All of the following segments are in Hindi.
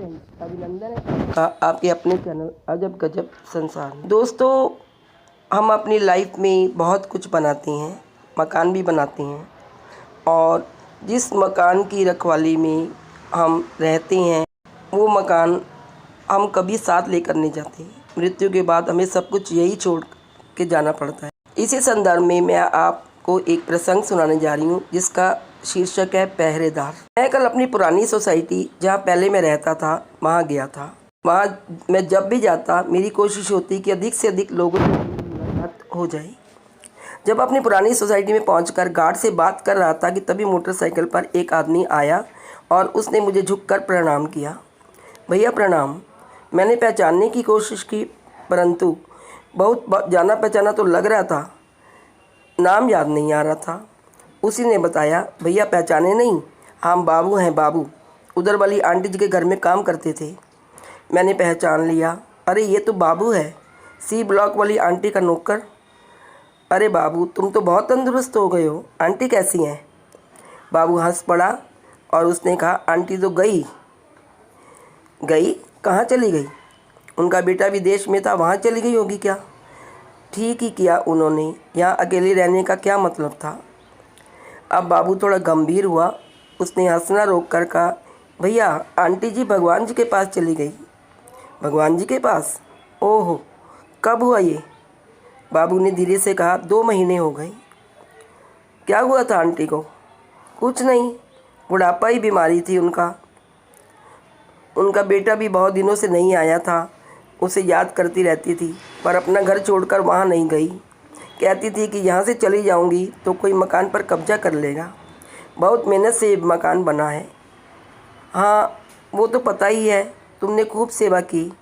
अभिनंदन है का आपके अपने चैनल अजब गजब संसार। दोस्तों, हम अपनी लाइफ में बहुत कुछ बनाते हैं, मकान भी बनाते हैं, और जिस मकान की रखवाली में हम रहते हैं वो मकान हम कभी साथ लेकर नहीं जाते। मृत्यु के बाद हमें सब कुछ यही छोड़ के जाना पड़ता है। इसी संदर्भ में मैं आपको एक प्रसंग सुनाने जा रही हूँ जिसका शीर्षक है पहरेदार। मैं कल अपनी पुरानी सोसाइटी जहाँ पहले मैं रहता था वहाँ गया था। वहाँ मैं जब भी जाता मेरी कोशिश होती कि अधिक से अधिक लोगों से मुलाकात हो जाए। जब अपनी पुरानी सोसाइटी में पहुंचकर गार्ड से बात कर रहा था कि तभी मोटरसाइकिल पर एक आदमी आया और उसने मुझे झुककर प्रणाम किया। भैया प्रणाम। मैंने पहचानने की कोशिश की परंतु बहुत जाना पहचाना तो लग रहा था, नाम याद नहीं आ रहा था। उसी ने बताया, भैया पहचाने नहीं, हम बाबू हैं, बाबू उधर वाली आंटी जी के घर में काम करते थे। मैंने पहचान लिया, अरे ये तो बाबू है, सी ब्लॉक वाली आंटी का नौकर। अरे बाबू तुम तो बहुत तंदुरुस्त हो गए हो, आंटी कैसी हैं? बाबू हंस पड़ा और उसने कहा, आंटी तो गई। कहाँ चली गई? उनका बेटा विदेश में था, वहाँ चली गई होगी क्या? ठीक ही किया उन्होंने, यहाँ अकेले रहने का क्या मतलब था? अब बाबू थोड़ा गंभीर हुआ। उसने हंसना रोक कर कहा, भैया आंटी जी भगवान जी के पास चली गई। भगवान जी के पास? ओहो, कब हुआ ये? बाबू ने धीरे से कहा, 2 महीने हो गए। क्या हुआ था आंटी को? कुछ नहीं, बुढ़ापा ही बीमारी थी उनका। उनका बेटा भी बहुत दिनों से नहीं आया था, उसे याद करती रहती थी, पर अपना घर छोड़कर वहाँ नहीं गई। कहती थी कि यहाँ से चली जाऊँगी तो कोई मकान पर कब्जा कर लेगा। बहुत मेहनत से मकान बना है। हाँ वो तो पता ही है, तुमने खूब सेवा की।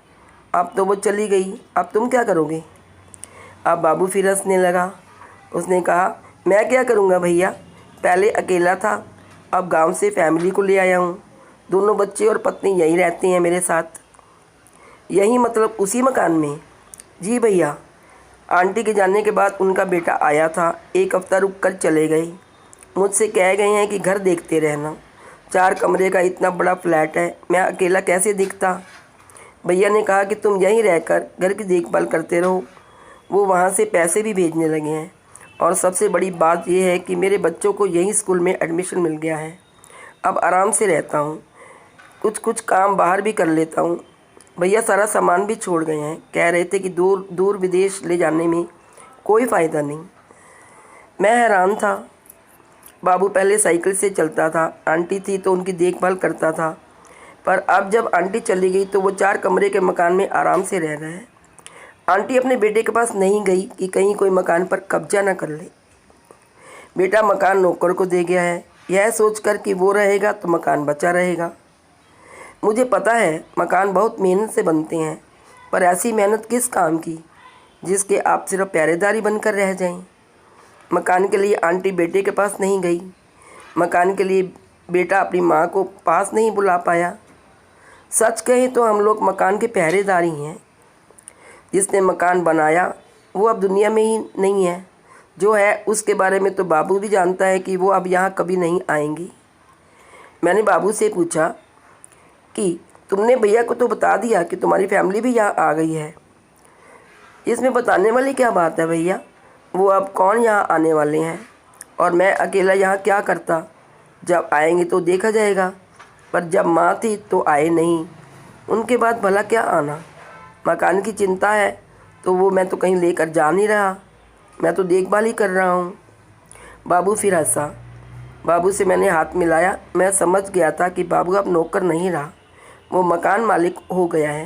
अब तो वो चली गई, अब तुम क्या करोगे? अब बाबू फिर हंसने लगा। उसने कहा, मैं क्या करूँगा भैया, पहले अकेला था, अब गांव से फैमिली को ले आया हूँ। दोनों बच्चे और पत्नी यहीं रहते हैं मेरे साथ। यही मतलब उसी मकान में? जी भैया। आंटी के जाने के बाद उनका बेटा आया था, 1 हफ्ता रुक कर चले गए। मुझसे कह गए हैं कि घर देखते रहना। 4 कमरे का इतना बड़ा फ्लैट है, मैं अकेला कैसे दिखता? भैया ने कहा कि तुम यहीं रहकर घर की देखभाल करते रहो। वो वहाँ से पैसे भी भेजने लगे हैं, और सबसे बड़ी बात यह है कि मेरे बच्चों को यहीं स्कूल में एडमिशन मिल गया है। अब आराम से रहता हूँ, कुछ काम बाहर भी कर लेता हूँ। भैया सारा सामान भी छोड़ गए हैं, कह रहे थे कि दूर दूर विदेश ले जाने में कोई फ़ायदा नहीं। मैं हैरान था। बाबू पहले साइकिल से चलता था, आंटी थी तो उनकी देखभाल करता था, पर अब जब आंटी चली गई तो वो 4 कमरे के मकान में आराम से रह रहे हैं। आंटी अपने बेटे के पास नहीं गई कि कहीं कोई मकान पर कब्जा न कर ले। बेटा मकान नौकर को दे गया है, यह सोचकर कि वो रहेगा तो मकान बचा रहेगा। मुझे पता है मकान बहुत मेहनत से बनते हैं, पर ऐसी मेहनत किस काम की जिसके आप सिर्फ पहरेदारी बनकर रह जाएं। मकान के लिए आंटी बेटे के पास नहीं गई, मकान के लिए बेटा अपनी माँ को पास नहीं बुला पाया। सच कहें तो हम लोग मकान के पहरेदार ही हैं। जिसने मकान बनाया वो अब दुनिया में ही नहीं है, जो है उसके बारे में तो बाबू भी जानता है कि वो अब यहाँ कभी नहीं आएंगी। मैंने बाबू से पूछा कि तुमने भैया को तो बता दिया कि तुम्हारी फैमिली भी यहाँ आ गई है, इसमें बताने वाली क्या बात है भैया? वो अब कौन यहाँ आने वाले हैं, और मैं अकेला यहाँ क्या करता? जब आएंगे तो देखा जाएगा, पर जब माँ थी तो आए नहीं, उनके बाद भला क्या आना? मकान की चिंता है तो वो मैं तो कहीं लेकर जा नहीं रहा, मैं तो देखभाल ही कर रहा हूँ। बाबू फिर हंसा। बाबू से मैंने हाथ मिलाया। मैं समझ गया था कि बाबू अब नौकर नहीं रहा, वो मकान मालिक हो गया है।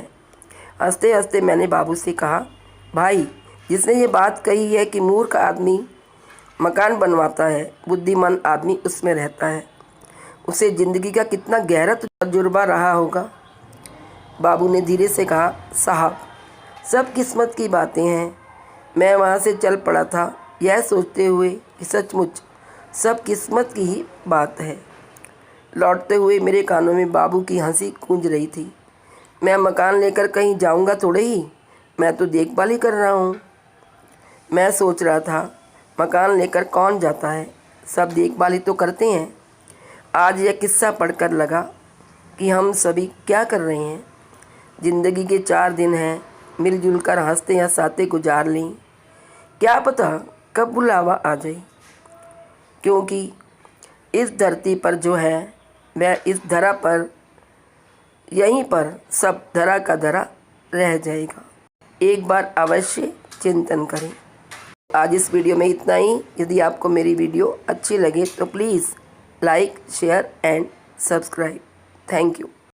हंसते हंसते मैंने बाबू से कहा, भाई जिसने ये बात कही है कि मूर्ख आदमी मकान बनवाता है, बुद्धिमान आदमी उसमें रहता है, उसे ज़िंदगी का कितना गहरा तजुर्बा रहा होगा। बाबू ने धीरे से कहा, साहब सब किस्मत की बातें हैं। मैं वहाँ से चल पड़ा था यह सोचते हुए कि सचमुच सब किस्मत की ही बात है। लौटते हुए मेरे कानों में बाबू की हंसी गूंज रही थी। मैं मकान लेकर कहीं जाऊंगा थोड़े ही, मैं तो देखभाल ही कर रहा हूँ। मैं सोच रहा था मकान लेकर कौन जाता है, सब देखभाल ही तो करते हैं। आज यह किस्सा पढ़कर लगा कि हम सभी क्या कर रहे हैं। ज़िंदगी के 4 दिन हैं, मिलजुल कर हंसते हंसाते गुजार लें। क्या पता कब बुलावा आ जाए, क्योंकि इस धरती पर जो है वह इस धरा पर यहीं पर सब धरा का धरा रह जाएगा। एक बार अवश्य चिंतन करें। आज इस वीडियो में इतना ही। यदि आपको मेरी वीडियो अच्छी लगे तो please like, share and subscribe. Thank you.